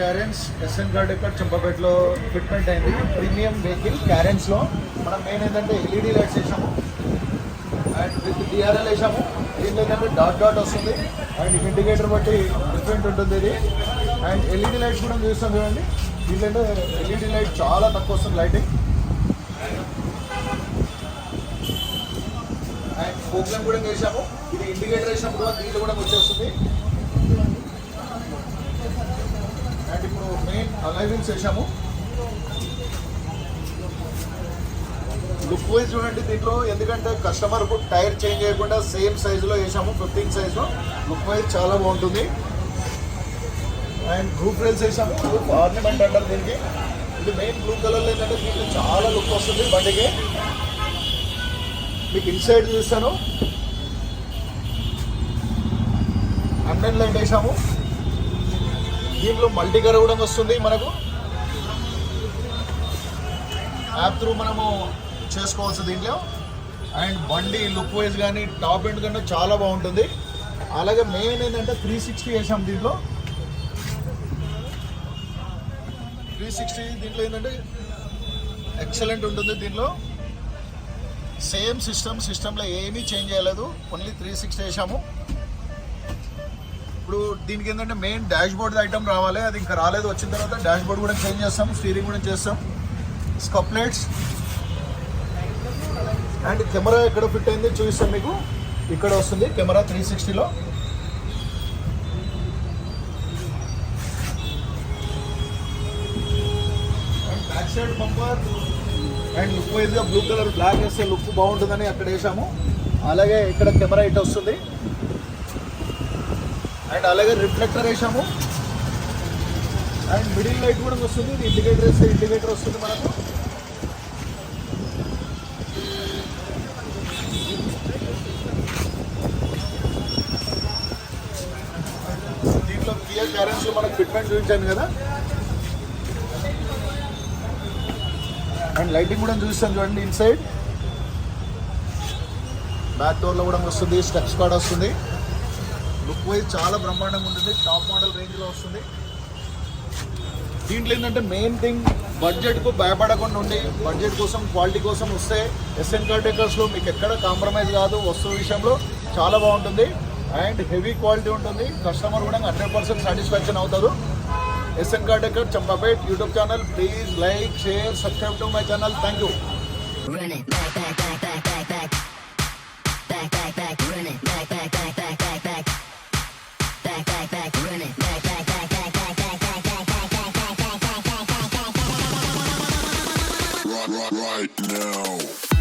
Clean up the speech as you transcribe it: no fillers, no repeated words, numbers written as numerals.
Carens SN gourd ఇక్కడ చంపపేటలో fitment అయింది. Premium vehicle క్యారెన్స్లో మనం మెయిన్ ఏంటంటే ఎల్ఈడి లైట్స్ వేసాము అండ్ విత్ డిఆర్ఎల్ వేసాము. దీంట్లో ఏంటంటే డాట్ డాట్ వస్తుంది అండ్ ఇండికేటర్ బట్టి డిఫరెంట్ ఉంటుంది ఇది. అండ్ ఎల్ఈడి లైట్స్ కూడా చూస్తాం చూడండి. దీంట్లో ఎల్ఈడి లైట్ చాలా తక్కువ వస్తుంది లైటింగ్. అండ్ ఫోక్లం కూడా వేసాము. ఇది ఇండికేటర్ వేసినప్పుడు దీంట్లో కూడా వచ్చేస్తుంది. అండ్ ఇప్పుడు మెయిన్ అలైవింగ్స్ వేసాము. లుక్ వైజ్ చూడండి దీంట్లో, ఎందుకంటే కస్టమర్కు టైర్ చేంజ్ చేయకుండా సేమ్ సైజులో వేసాము, 15 సైజులో. లుక్ వైజ్ చాలా బాగుంటుంది. అండ్ రూఫ్ రైల్స్ వేసాము. రూఫ్ ఆర్నమెంట్ అంటారు దీనికి. ఇది మెయిన్ బ్లూ కలర్లో ఏంటంటే దీంట్లో చాలా లుక్ వస్తుంది బండికి. మీకు ఇన్సైడ్ చూస్తాను. అంబెన్ లైట్ వేసాము. దీంట్లో మల్టీ కలర్ కూడా వస్తుంది మనకు. యాప్ త్రూ మనము చేసుకోవచ్చు దీంట్లో. అండ్ బండి లుక్ వైజ్ కానీ టాప్ ఎండ్ కన్నా చాలా బాగుంటుంది. అలాగే మెయిన్ ఏంటంటే 360 వేసాం దీంట్లో. 360 దీంట్లో ఏంటంటే ఎక్సలెంట్ ఉంటుంది. దీంట్లో సేమ్ సిస్టంలో ఏమీ చేంజ్ చేయలేదు, ఓన్లీ 360 వేసాము. ఇప్పుడు దీనికి ఏంటంటే మెయిన్ డాష్ బోర్డ్ ఐటమ్ రావాలి, అది ఇంకా రాలేదు. వచ్చిన తర్వాత డాష్ బోర్డ్ కూడా చేంజ్ చేస్తాం, స్టీరింగ్ కూడా చేస్తాం. స్కప్ లైట్స్ అండ్ కెమెరా ఎక్కడ ఫిట్ అయింది చూపిస్తాం మీకు. ఇక్కడ వస్తుంది కెమెరా 360లో. And back side bumper and look వైజ్గా బ్లూ కలర్ బ్లాక్ వేస్తే లుక్ బాగుంటుందని అక్కడ వేసాము. అలాగే ఇక్కడ కెమెరా ఇటు వస్తుంది. అండ్ అలాగే రిఫ్లెక్టర్ వేసాము. అండ్ మిడిల్ లైట్ కూడా వస్తుంది. ఇది ఇండికేటర్ వేస్తే ఇండికేటర్ వస్తుంది మనకు. దీంట్లో కియా క్యారెన్స్లో మనకు ఫిట్మెంట్ చూపించాను కదా. అండ్ లైటింగ్ కూడా చూపిస్తాను చూడండి. ఇన్సైడ్ బ్యాక్ డోర్లో కూడా వస్తుంది, స్టెప్స్ కూడా వస్తుంది. లుక్ వైజ్ చాలా బ్రహ్మాండంగా ఉంటుంది. టాప్ మోడల్ రేంజ్లో వస్తుంది. దీంట్లో ఏంటంటే మెయిన్ థింగ్ బడ్జెట్కు భయపడకుండా ఉండి బడ్జెట్ కోసం క్వాలిటీ కోసం వస్తే ఎస్ఎన్ కార్ టెకర్స్లో మీకు ఎక్కడ కాంప్రమైజ్ కాదు. వస్తువు విషయంలో చాలా బాగుంటుంది అండ్ హెవీ క్వాలిటీ ఉంటుంది. కస్టమర్ కూడా 100% సాటిస్ఫాక్షన్ అవుతారు. ఎస్ఎన్ కార్ టెకర్ Champapet YouTube channel. Please like, share, subscribe to my channel. Thank you. Right now.